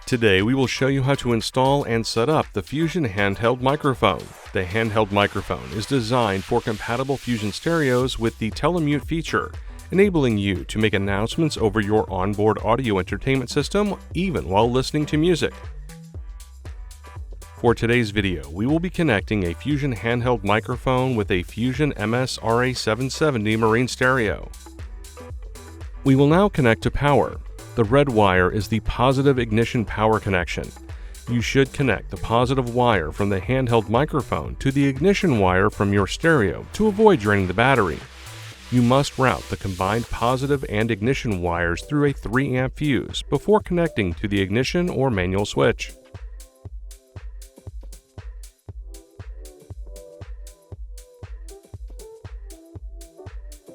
Today we will show you how to install and set up the Fusion handheld microphone. The handheld microphone is designed for compatible Fusion stereos with the telemute feature, enabling you to make announcements over your onboard audio entertainment system even while listening to music. For today's video, we will be connecting a Fusion handheld microphone with a Fusion MS RA770 marine stereo. We will now connect to power. The red wire is the positive ignition power connection. You should connect the positive wire from the handheld microphone to the ignition wire from your stereo to avoid draining the battery. You must route the combined positive and ignition wires through a 3-amp fuse before connecting to the ignition or manual switch.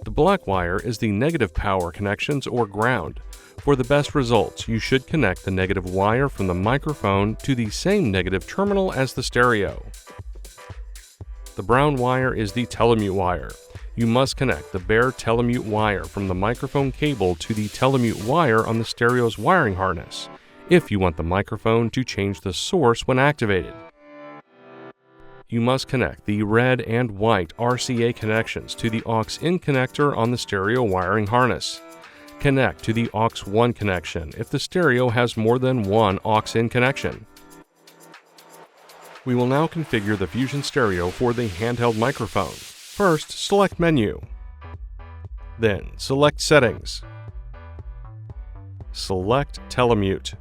The black wire is the negative power connections or ground. For the best results, you should connect the negative wire from the microphone to the same negative terminal as the stereo. The brown wire is the telemute wire. You must connect the bare telemute wire from the microphone cable to the telemute wire on the stereo's wiring harness, if you want the microphone to change the source when activated. You must connect the red and white RCA connections to the aux-in connector on the stereo wiring harness. Connect to the aux1 connection if the stereo has more than one aux-in connection. We will now configure the Fusion stereo for the handheld microphone. First, select Menu. Then, select Settings. Select Telemute.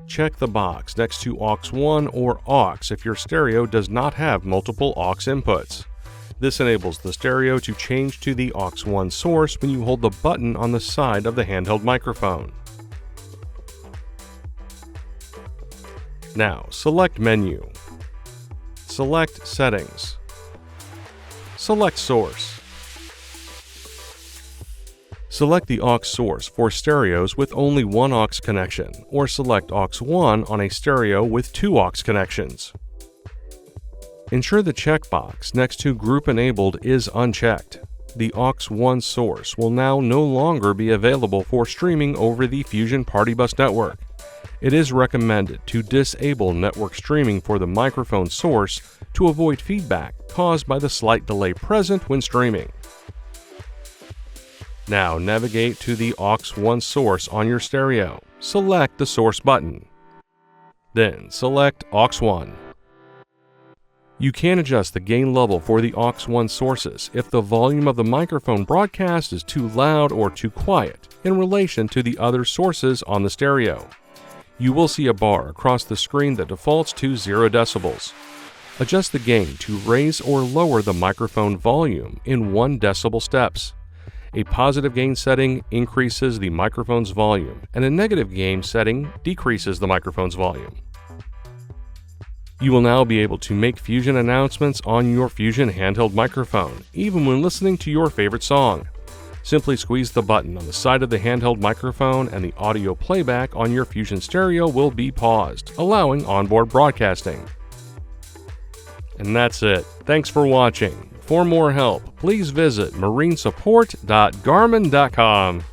Check the box next to aux1 or aux if your stereo does not have multiple aux inputs. This enables the stereo to change to the aux1 source when you hold the button on the side of the handheld microphone. Now, select Menu. Select Settings. Select Source. Select the aux source for stereos with only one aux connection, or select aux1 on a stereo with two aux connections. Ensure the checkbox next to Group Enabled is unchecked. The aux1 source will now no longer be available for streaming over the Fusion Party Bus network. It is recommended to disable network streaming for the microphone source to avoid feedback caused by the slight delay present when streaming. Now navigate to the aux1 source on your stereo. Select the source button. Then select aux1. You can adjust the gain level for the aux1 sources if the volume of the microphone broadcast is too loud or too quiet in relation to the other sources on the stereo. You will see a bar across the screen that defaults to 0 decibels. Adjust the gain to raise or lower the microphone volume in 1 decibel steps. A positive gain setting increases the microphone's volume, and a negative gain setting decreases the microphone's volume. You will now be able to make Fusion announcements on your Fusion handheld microphone, even when listening to your favorite song. Simply squeeze the button on the side of the handheld microphone and the audio playback on your Fusion stereo will be paused, allowing onboard broadcasting. And that's it. Thanks for watching. For more help, please visit marinesupport.garmin.com.